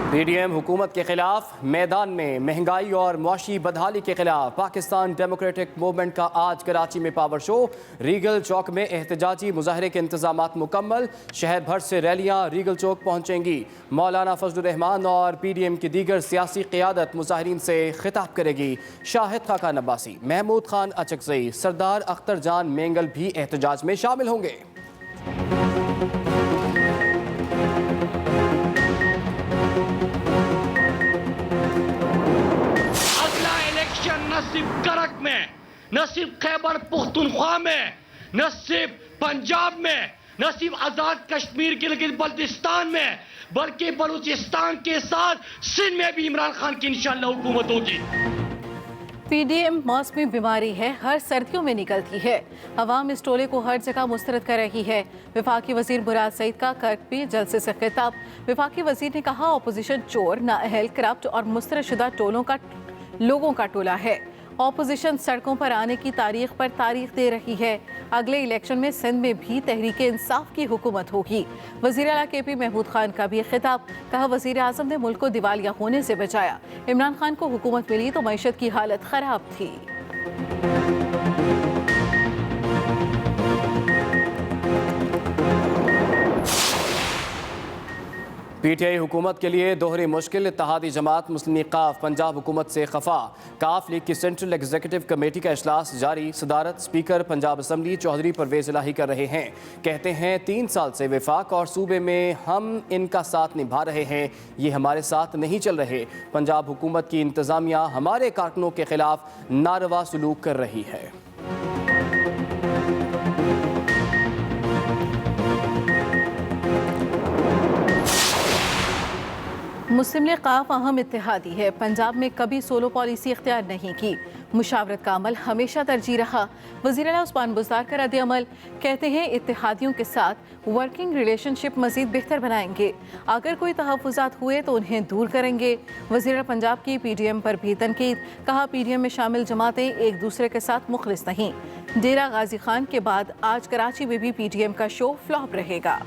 PDM हुकूमत के खिलाफ मैदान में। महंगाई और मुआशी बदहाली के खिलाफ पाकिस्तान डेमोक्रेटिक मूवमेंट का आज कराची में पावर शो। रीगल चौक में एहतजाजी मुजाहरे के इंतजामात मुकम्मल। शहर भर से रैलियां रीगल चौक पहुंचेंगी। मौलाना फजलुर रहमान और पीडीएम की दीगर सियासी क़यादत मुजाहिरीन से खिताब करेगी। शाहिद खाकान अब्बासी, महमूद खान अचकज़ई, सरदार अख्तर जान मेंगल भी एहतजाज में शामिल होंगे। न सिर्फ करक में, न सिर्फ खैबर पुख्तनख्वा में, न सिर्फ पंजाब में, न सिर्फ आजाद कश्मीर के बल्तिस्तान में, बल्कि बलूचिस्तान के साथ सिंध में भी इमरान खान की इंशाअल्लाह हुकूमत होगी। पीडीएम मौसमी बीमारी है, हर सर्दियों में निकलती है। अवाम इस टोले को हर जगह मुस्तरद कर रही है। वफाकी वजीर मुराद सईद का कर्क भी जलसे से खिताब। वफाकी वजीर ने कहा, अपोजिशन चोर, नाअहल, करप्ट और मुस्तरदशुदा लोगों का टोला है। ऑपोजिशन सड़कों पर आने की तारीख पर तारीख दे रही है। अगले इलेक्शन में सिंध में भी तहरीक इंसाफ की हुकूमत होगी। वज़ीर आला केपी महमूद खान का भी खिताब। कहा, वज़ीर आज़म ने मुल्क को दिवालिया होने से बचाया। इमरान खान को हुकूमत मिली तो मईशत की हालत खराब थी। पीटीआई हुकूमत के लिए दोहरी मुश्किल। इत्तेहादी जमात मुस्लिम लीग काफ पंजाब हुकूमत से खफा। काफ लीग की सेंट्रल एग्जीक्यूटिव कमेटी का इजलास जारी। सदारत स्पीकर पंजाब असम्बली चौधरी परवेज इलाही कर रहे हैं। कहते हैं, 3 साल से वफाक और सूबे में हम इनका साथ निभा रहे हैं, ये हमारे साथ नहीं चल रहे। पंजाब हुकूमत की इंतजामिया हमारे कारकुनों के खिलाफ नारवा सलूक कर रही है। मुस्लिम लीग काफ अहम इत्तेहादी है। पंजाब में कभी सोलो पॉलिसी इख्तियार नहीं की। मुशावरत का अमल हमेशा तरजीह रहा। वज़ीर आला उस्मान बुज़दार का रद्द अमल। कहते हैं, इत्तेहादियों के साथ वर्किंग रिलेशनशिप मज़ीद बेहतर बनाएंगे। अगर कोई तहफ़्फ़ुज़ात हुए तो उन्हें दूर करेंगे। वज़ीर आला पंजाब की पीडीएम पर भी तनकीद। कहा, पीडीएम में शामिल जमातें एक दूसरे के साथ मुखलिस नहीं। डेरा गाजी खान के बाद आज कराची में भी पीडीएम का शो फ्लॉप रहेगा।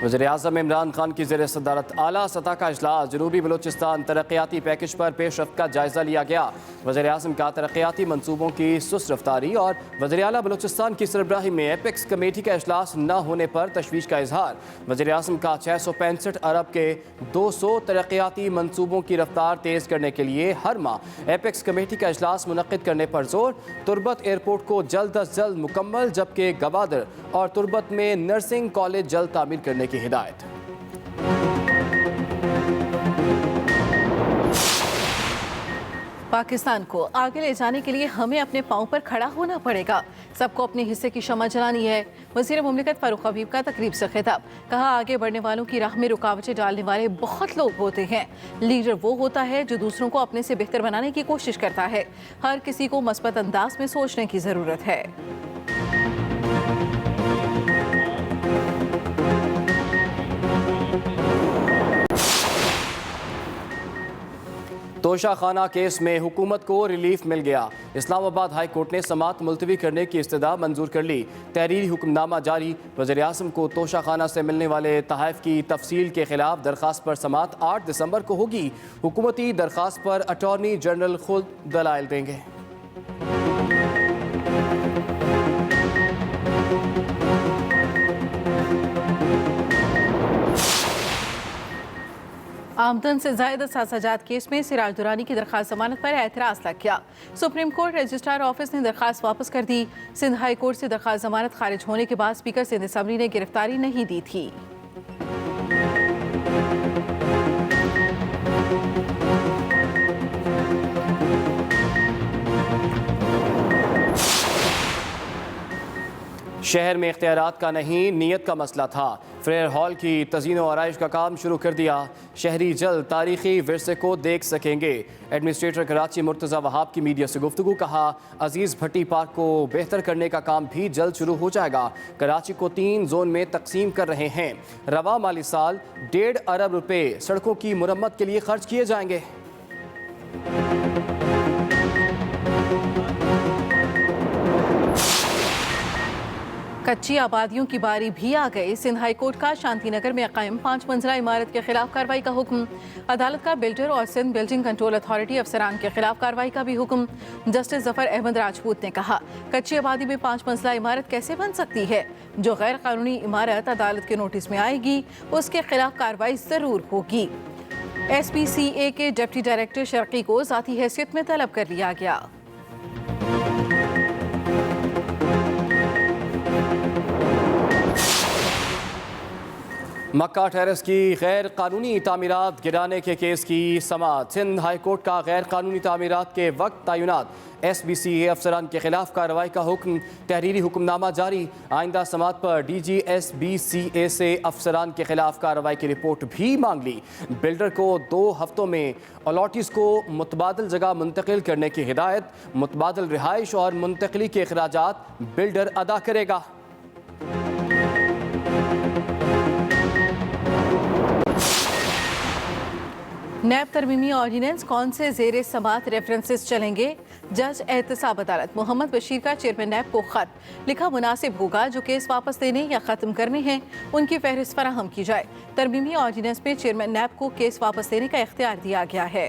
वज़ीर-ए-आज़म इमरान खान की ज़ेर सदारत आला सतह का इजलास। जनूबी बलूचिस्तान तरक्याती पैकेज पर पेशरफ्त का जायज़ा लिया गया। वज़ीर-ए-आज़म का तरक्याती मनसूबों की सुस्त रफ्तारी और वज़ीर आला बलूचिस्तान की सरबराही में एपेक्स कमेटी का इजलास न होने पर तशवीश का इजहार। वज़ीर-ए-आज़म का 665 अरब के 200 तरक्याती मनसूबों की रफ्तार तेज़ करने के लिए हर माह एपेक्स कमेटी का इजलास मुनक़्क़िद करने पर जोर। तुरबत एयरपोर्ट को जल्द अज जल्द मुकम्मल, जबकि गवादर और तुरबत में नर्सिंग कॉलेज जल्द तामीर करने की हिदायत। पाकिस्तान को आगे ले जाने के लिए हमें अपने पांव पर खड़ा होना पड़ेगा। सबको अपने हिस्से की शम्मा जलानी है। वज़ीर मुमलिकत फारूक हबीब का तकरीब से खिताब। कहा, आगे बढ़ने वालों की राह में रुकावटें डालने वाले बहुत लोग होते हैं। लीडर वो होता है जो दूसरों को अपने से बेहतर बनाने की कोशिश करता है। हर किसी को मस्बत अंदाज में सोचने की ज़रूरत है। तोशा खाना केस में हुकूमत को रिलीफ मिल गया। इस्लामाबाद हाई कोर्ट ने समात मुलतवी करने की इस्तदा मंजूर कर ली। तहरीरी हुक्मनामा जारी। वज़ीर-ए-आज़म को तोशा खाना से मिलने वाले तहफ़ की तफसील के खिलाफ दरख्वास्त पर समात 8 दिसंबर को होगी। हुकूमती दरख्वास्त पर अटॉर्नी जनरल खुद दलाइल देंगे। आमदन से ज़ायद साजात केस में सिराज दुरानी की दरख्वास्त जमानत पर एतराज़ लग गया। सुप्रीम कोर्ट रजिस्ट्रार ऑफिस ने दरख्वास्त वापस कर दी। सिंध हाई कोर्ट से दरख्वास्त जमानत खारिज होने के बाद स्पीकर सिंध असम्बली ने गिरफ्तारी नहीं दी थी। शहर में इख्तियारात का नहीं, नीयत का मसला था। फ्रेयर हॉल की तज़ीन व आराइश का काम शुरू कर दिया। शहरी जल्द तारीखी विरसे को देख सकेंगे। एडमिनिस्ट्रेटर कराची मुर्तज़ा वहाब की मीडिया से गुफ्तगू। कहा, अजीज़ भट्टी पार्क को बेहतर करने का काम भी जल्द शुरू हो जाएगा। कराची को 3 जोन में तकसीम कर रहे हैं। रवा माली साल 1.5 अरब रुपए सड़कों की मुरम्मत के लिए खर्च किए जाएंगे। कच्ची आबादियों की बारी भी आ गई। सिंध हाई कोर्ट का शांतिनगर में कायम 5 मंजिला इमारत के खिलाफ कार्रवाई का हुक्म। अदालत का बिल्डर और सिंध बिल्डिंग कंट्रोल अथॉरिटी अफसरान के खिलाफ कार्रवाई का भी हुक्म। जस्टिस जफर अहमद राजपूत ने कहा, कच्ची आबादी में 5 मंजिला इमारत कैसे बन सकती है? जो गैर कानूनी इमारत अदालत के नोटिस में आएगी उसके खिलाफ कार्रवाई जरूर होगी। SPCA के डिप्टी डायरेक्टर शर्की को जाती हैसियत में तलब कर लिया गया। मक्का टेरेस की गैर कानूनी तामीरात गिराने के केस की समाअत। सिंध हाई कोर्ट का गैर कानूनी तामीरात के वक्त तैनात SPCA अफसरान के खिलाफ कार्रवाई का हुक्म। तहरीरी हुक्मनामा जारी। आइंदा समाअत पर DG SBCA से अफसरान के खिलाफ कार्रवाई की रिपोर्ट भी मांग ली। बिल्डर को 2 हफ्तों में अलॉटीज को मुतबादल जगह मुंतकिल करने की हिदायत। मुतबादल रिहाइश और मुंतकली के अखराजात बिल्डर अदा करेगा। नैब तरमीमी ऑर्डिनेंस कौन से ज़ेरे समात रेफरेंसेस चलेंगे? जज एहतसाब अदालत मोहम्मद बशीर का चेयरमैन नैब को खत लिखा, मुनासिब होगा जो केस वापस देने या ख़त्म करने हैं उनकी फहरिस्त फराहम की जाए। तरमीमी ऑर्डिनेंस में चेयरमैन नैब को केस वापस देने का इख्तियार दिया गया है।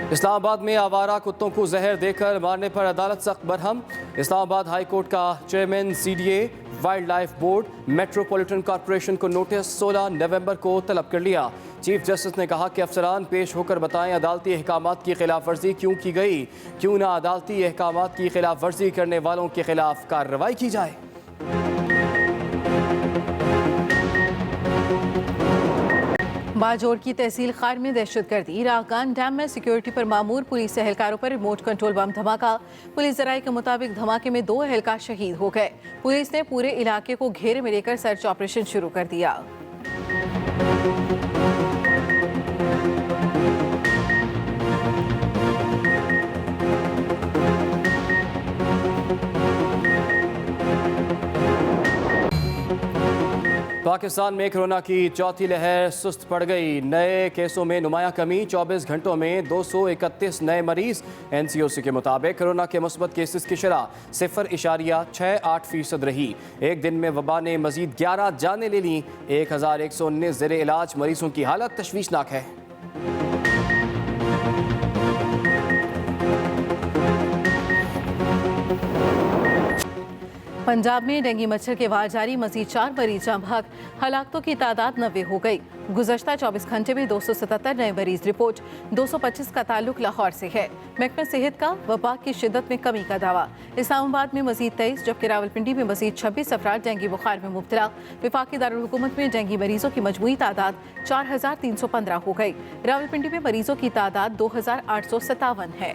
इस्लामाबाद में आवारा कुत्तों को जहर देकर मारने पर अदालत सख्त बरहम। इस्लामाबाद हाई कोर्ट का chairman CDA wild life board metropolitan corporation को नोटिस 16 नवंबर को तलब कर लिया। चीफ जस्टिस ने कहा कि अफसरान पेश होकर बताएं अदालती अहकामात की खिलाफ वर्जी क्यों की गई, क्यों ना अदालती अहकामात की खिलाफ वर्जी करने वालों के खिलाफ कार्रवाई की जाए। बाजोड़ की तहसील खार में दहशतगर्दी। रागान डैम में सिक्योरिटी पर मामूर पुलिस एहलकारों पर रिमोट कंट्रोल बम धमाका। पुलिस जराये के मुताबिक धमाके में 2 एहलकार शहीद हो गए। पुलिस ने पूरे इलाके को घेरे में लेकर सर्च ऑपरेशन शुरू कर दिया। पाकिस्तान में कोरोना की चौथी लहर सुस्त पड़ गई। नए केसों में नुमाया कमी। 24 घंटों में 231 नए मरीज। NCOC के मुताबिक कोरोना के मुस्बत केसेस की शरह 0.68% रही। एक दिन में वबा ने मजीद 11 जानें ले लीं। 1119 ज़ेरे इलाज मरीजों की हालत तशवीशनाक है। पंजाब में डेंगू मच्छर के वार जारी, मजीद 4 मरीज जाँ भाग। हलाकतों की तादाद 90 हो गई। गुज़श्ता 24 घंटे में 277 नए मरीज रिपोर्ट। 225 का ताल्लुक लाहौर से है। महकमा सेहत का वबा की शिद्दत में कमी का दावा। इस्लामाबाद में मजीद 23 जबकि रावलपिंडी में मजीद 26 अफराद डेंगू बुखार में मुब्तला। वफाकी दारुल हुकूमत में डेंगू मरीजों की मजमूई तादाद 4315 हो गई। रावलपिंडी में मरीजों की तादाद 2857 है।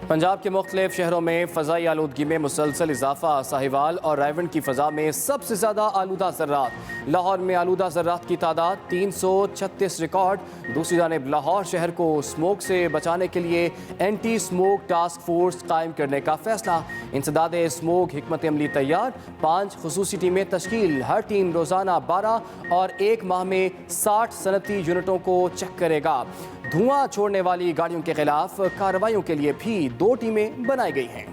पंजाब के मुख्तलिफ शहरों में फ़ज़ाई आलूदगी में मुसलसल इजाफा। साहिवाल और रायवन की फ़ज़ा में सबसे ज़्यादा आलूदा ज़र्रात। लाहौर में आलूदा ज़र्रात की तादाद 336 रिकॉर्ड। दूसरी जानिब लाहौर शहर को स्मोक से बचाने के लिए एंटी स्मोक टास्क फोर्स कायम करने का फैसला। इंसदाद स्मोक हिकमत अमली तैयार। 5 खुसूसी टीमें तश्कील। हर टीम रोज़ाना 12 और 1 माह में 60 सनती यूनिटों को चेक करेगा। धुआं छोड़ने वाली गाड़ियों के खिलाफ कार्रवाइयों के लिए भी 2 टीमें बनाई गई हैं।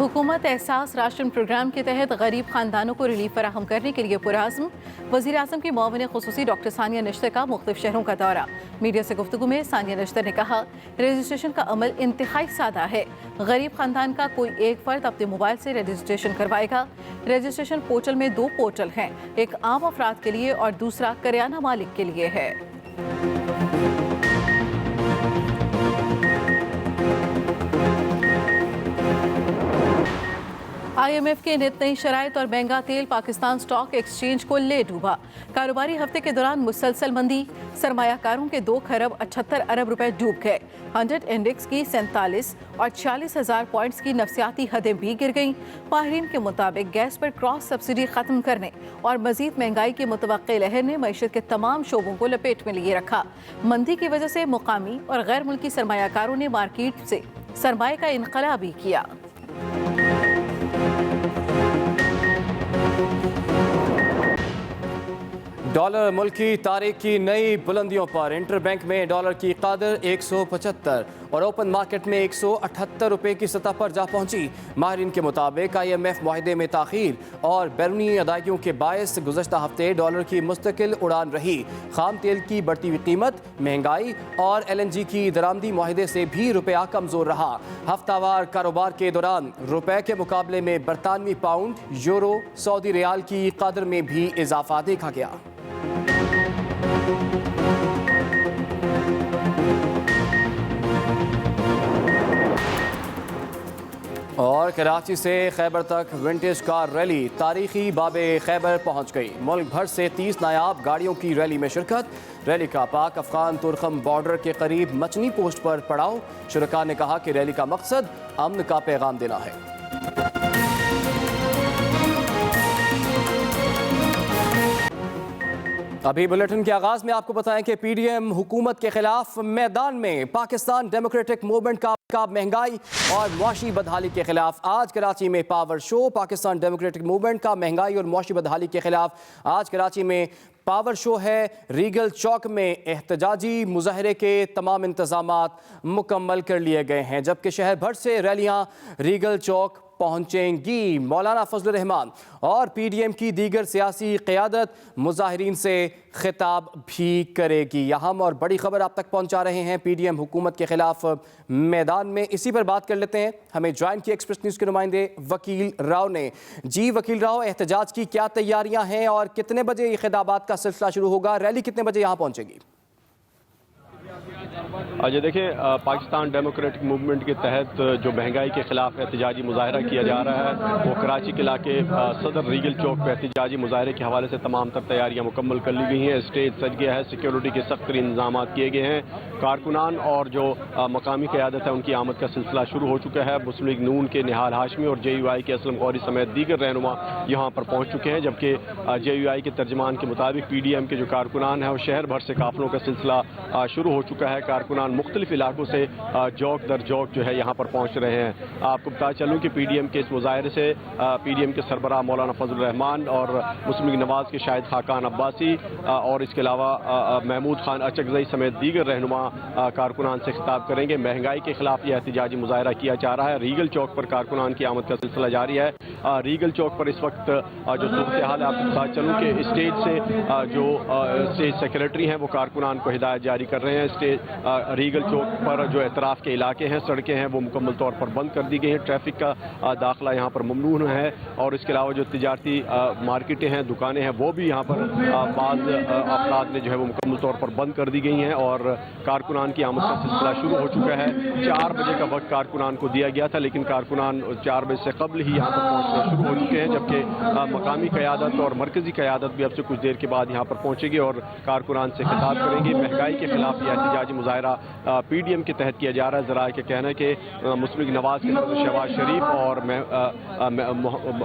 हुकूमत एहसास राशन प्रोग्राम के तहत गरीब खानदानों को रिलीफ फराहम करने के लिए पुरआज़्म। वज़ीर आज़म की मुआविन ख़ुसूसी डॉक्टर सानिया नश्तर का मुख्तलिफ शहरों का दौरा। मीडिया से गुफ्तगू में सानिया नश्तर ने कहा, रजिस्ट्रेशन का अमल इंतहाई सादा है। गरीब खानदान का कोई एक फ़र्द अपने मोबाइल से रजिस्ट्रेशन करवाएगा। रजिस्ट्रेशन पोर्टल में 2 पोर्टल हैं, एक आम अफराद के लिए और दूसरा करियाना मालिक के लिए है। IMF के नित नई शराइत और महंगा तेल पाकिस्तान स्टॉक एक्सचेंज को ले डूबा। कारोबारी हफ्ते के दौरान मुसलसल मंदी, सरमायाकारों के 2 खरब 78 अरब रुपए डूब गए। 100 इंडेक्स की 47 और 46,000 पॉइंट्स की नफसियाती हदें भी गिर गईं। माहिरीन के मुताबिक गैस पर क्रॉस सब्सिडी खत्म करने और मजीद महंगाई की मुतवक्की लहर ने मईशत के तमाम शोबों को लपेट में लिए रखा। मंदी की वजह से मुकामी और गैर मुल्की सरमायाकारों ने मार्केट से सरमाए का इनकला भी किया। डॉलर मुल्क की तारीख की नई बुलंदियों पर। इंटरबैंक में डॉलर की कदर 175 और ओपन मार्केट में 178 रुपए की सतह पर जा पहुंची। माहिरीन के मुताबिक IMF मुआहदे में ताखीर और बैरूनी अदायगियों के बायस गुज़श्ता हफ्ते डॉलर की मुस्तकिल उड़ान रही। खाम तेल की बढ़ती हुई कीमत, महंगाई और LNG की दरामदी मुआहदे से भी रुपया कमज़ोर रहा। हफ्तावार कारोबार के दौरान रुपए के मुकाबले में बरतानवी पाउंड, यूरो, सऊदी रियाल की कदर में भी इजाफा देखा गया। और कराची से खैबर तक विंटेज कार रैली तारीखी बाबे खैबर पहुंच गई। मुल्क भर से 30 नायाब गाड़ियों की रैली में शिरकत। रैली का पाक अफगान तुर्खम बॉर्डर के करीब मचनी पोस्ट पर पड़ाव। शुरका ने कहा कि रैली का मकसद अमन का पैगाम देना है। अभी बुलेटिन के आगाज में आपको बताएं कि PDM हुकूमत के खिलाफ मैदान में। पाकिस्तान डेमोक्रेटिक मूवमेंट का महंगाई और मुआशी बदहाली के खिलाफ आज कराची में power show. Pakistan democratic movement का महंगाई और मुआशी बदहाली के खिलाफ आज कराची में पावर शो है। रीगल चौक में एहतजाजी मुजाहरे के तमाम इंतजामात मुकम्मल कर लिए गए हैं, जबकि शहर भर से रैलियां रीगल चौक पहुंचेंगी। मौलाना फजल रहमान और PDM की दीगर सियासी क़यादत मुजाहिरीन से खिताब भी करेगी। अहम और बड़ी खबर आप तक पहुंचा रहे हैं PDM हुकूमत के खिलाफ मैदान में। इसी पर बात कर लेते हैं। हमें ज्वाइन की एक्सप्रेस न्यूज़ के नुमाइंदे वकील राव ने। जी वकील राव, एहतजाज की क्या तैयारियां हैं और कितने बजे ये खिताबात का सिलसिला शुरू होगा? रैली कितने बजे यहाँ पहुंचेगी? आज देखिए, पाकिस्तान डेमोक्रेटिक मूवमेंट के तहत जो महंगाई के खिलाफ एहतजाजी मुजाहरा किया जा रहा है, वो कराची के इलाके सदर रीगल चौक पर एहतजाजी मुजाहरे के हवाले से तमाम तर तैयारियां मुकम्मल कर ली गई हैं। स्टेज सज गया है, सिक्योरिटी के सख्त इंतजाम किए गए हैं। कारकुनान और जो मकामी क़यादत है उनकी आमद का सिलसिला शुरू हो चुका है। मुस्लिम लीग नून के निहाल हाशमी और JUI के असलम गौरी समेत दीगर रहनुमा यहाँ पर पहुँच चुके हैं, जबकि JUI के तर्जमान के मुताबिक PDM के जो कारकुनान है वो शहर भर से काफिलों का सिलसिला शुरू हो चुका है। कारकुनान मुख्तलिफ इलाकों से जौक दर जौक जो है यहाँ पर पहुँच रहे हैं। आपको बता चलूँ कि PDM के इस मुजाहरे से PDM के सरबराह मौलाना फजल रहमान और मुस्लिम लीग नवाज के शाहिद खाकान अब्बासी और इसके अलावा महमूद खान अचकजई समेत दीगर रहनुमा कारकुनान से खिताब करेंगे। महंगाई के खिलाफ यह एहतजाजी मुजाहरा किया जा रहा है। रीगल चौक पर कारकुनान की आमद का सिलसिला जारी है। रीगल चौक पर इस वक्त जो सूरत हाल है, आपको बता चलूँ कि स्टेज से जो स्टेज सेक्रेटरी हैं वो कारकुनान को हिदायत जारी कर रहे हैं। स्टेज रीगल चौक पर जो एतराफ़ के इलाके हैं, सड़कें हैं, वो मुकम्मल तौर पर बंद कर दी गई हैं। ट्रैफिक का दाखिला यहाँ पर ममनून है और इसके अलावा जो तिजारती मार्केटें हैं, दुकानें हैं, वो भी यहाँ पर बाज़ अफराद ने जो है वो मुकम्मल तौर पर बंद कर दी गई हैं और कारकुनान की आमद का सिलसिला शुरू हो चुका है। 4 बजे का वक्त कारकुनान को दिया गया था, लेकिन कारकुनान 4 बजे से कबल ही यहाँ पर पहुँचना शुरू हो चुके हैं, जबकि मकामी क़यादत और मरकज़ी क़यादत भी अब से कुछ देर के बाद यहाँ पर पहुँचेगी और कारकुनान से खिताब करेंगी। महंगाई के खिलाफ यह एहतजाजी मुजाहरा PDM के तहत किया जा रहा है। ज़रा के कहना है कि मुस्लिम लीग नवाज के सदर शहबाज शरीफ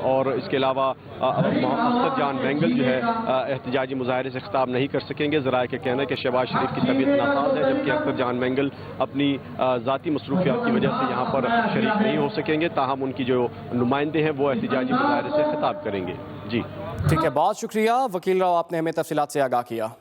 और इसके अलावा अख्तर जान बेंगल जो है एहतजाजी मुजाहरे से खिताब नहीं कर सकेंगे। ज़रा के कहना है कि शहबाज शरीफ की तबीयत नासाज है, जबकि अख्तर जान बेंगल अपनी ज़ाती मसरूफियात की वजह से यहाँ पर शरीक नहीं हो सकेंगे। ताहम उनकी जो नुमाइंदे हैं वो एहतजाजी मुजाहरे से खिताब करेंगे। जी ठीक है, बहुत शुक्रिया वकील राव, आपने हमें तफसीलात से आगाह किया।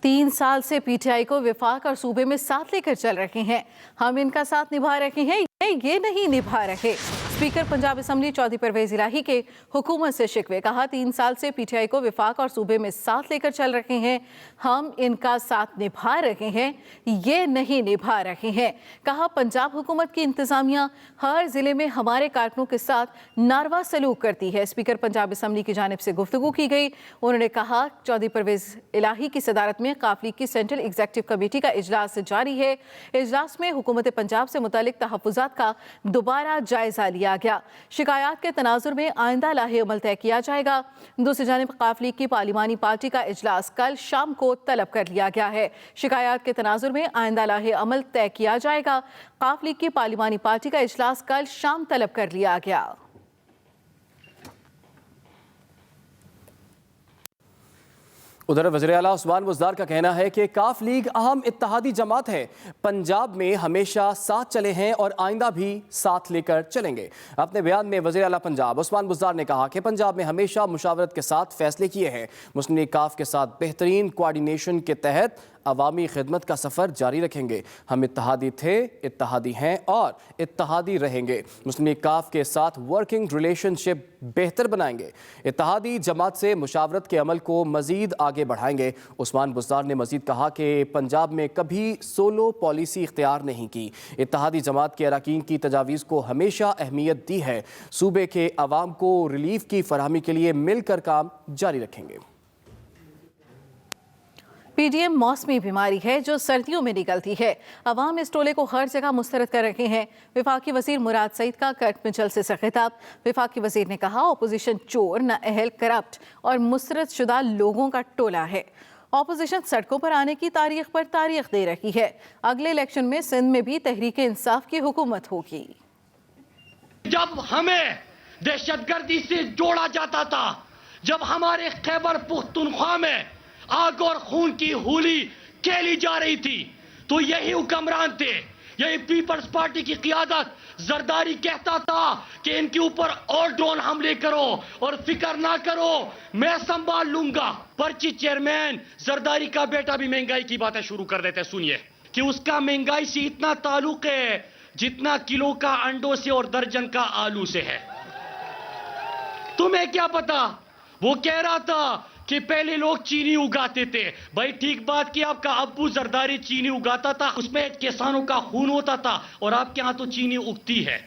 3 साल से PTI को विफाक और सूबे में साथ लेकर चल रहे हैं। हम इनका साथ निभा रहे हैं, ये नहीं निभा रहे। स्पीकर पंजाब असम्बली चौधरी परवेज इलाही के हुकूमत से शिकवे। कहा 3 साल से PTI को विफाक और सूबे में साथ लेकर चल रहे हैं, हम इनका साथ निभा रहे हैं, ये नहीं निभा रहे हैं। कहा पंजाब हुकूमत की इंतजामिया हर जिले में हमारे कारकुनों के साथ नारवा सलूक करती है। स्पीकर पंजाब असम्बली की जानिब से गुफ्तगू की गई। उन्होंने कहा चौधरी परवेज इलाही की सदारत में काफिली की सेंट्रल एग्जीक्यूटिव कमेटी का इजलास जारी है। इजलास में हुकूमत पंजाब से मुतालिक तहफ़्फ़ुज़ात का दोबारा जायजा लिया लिया गया। शिकायत के तनाजुर में आइंदा लाहे अमल तय किया जाएगा। दूसरी जानिब काफ लीग की पार्लिमानी पार्टी का इजलास कल शाम को तलब कर लिया गया है। शिकायत के तनाजुर में आइंदा लाहे अमल तय किया जाएगा। काफ लीग की पार्लिमानी पार्टी का इजलास कल शाम तलब कर लिया गया। उधर वज़ीर आला उस्मान बुज़दार का कहना है कि काफ लीग अहम इत्तेहादी जमात है, पंजाब में हमेशा साथ चले हैं और आइंदा भी साथ लेकर चलेंगे। अपने बयान में वज़ीर आला पंजाब उस्मान बुज़दार ने कहा कि पंजाब में हमेशा मुशावरत के साथ फैसले किए हैं। मुस्लिम लीग काफ के साथ बेहतरीन कोऑर्डिनेशन के तहत अवामी खिदमत का सफ़र जारी रखेंगे। हम इत्तेहादी थे, इत्तेहादी हैं और इत्तेहादी रहेंगे। मुस्लिम लीग काफ के साथ वर्किंग रिलेशनशिप बेहतर बनाएंगे। इत्तेहादी जमात से मुशावरत के अमल को मज़ीद आगे बढ़ाएंगे। उस्मान बुज़दार ने मज़ीद कहा कि पंजाब में कभी सोलो पॉलिसी इख्तियार नहीं की। इत्तेहादी जमात के अरकान की तजावीज़ को हमेशा अहमियत दी है। सूबे के अवाम को रिलीफ की फरहमी के लिए मिलकर काम जारी रखेंगे। पीडीएम मौसमी बीमारी है जो सर्दियों में निकलती है। अवाम इस टोले को हर जगह मुस्तरद कर रहे हैं। विफाकी वजीर मुराद सईद का कर्क में जलसे से खिताब। विफाकी वजीर ने कहा अपोजिशन चोर, नाअहल, करप्ट और मुस्तरद शुदा लोगों का टोला है। अपोजिशन सड़कों पर आने की तारीख पर तारीख दे रही है। अगले इलेक्शन में सिंध में भी तहरीक इंसाफ की हुकूमत होगी। जब हमें दहशतगर्दी से जोड़ा जाता था, जब हमारे खैबर पुख्तनख्वा में आग और खून की होली खेली जा रही थी, तो यही हुक्मरान थे, यही पीपल्स पार्टी की क़ियादत जरदारी कहता था कि इनके ऊपर और ड्रोन हमले करो और फिक्र ना करो, मैं संभाल लूंगा। पर्ची चेयरमैन जरदारी का बेटा भी महंगाई की बातें शुरू कर देते। सुनिए कि उसका महंगाई से इतना ताल्लुक है जितना किलो का अंडों से और दर्जन का आलू से है। तुम्हें क्या पता? वो कह रहा था कि पहले लोग चीनी उगाते थे। भाई ठीक बात की, आपका अब्बू जरदारी चीनी उगाता था, उसमें किसानों का खून होता था, और आपके यहां तो चीनी उगती है।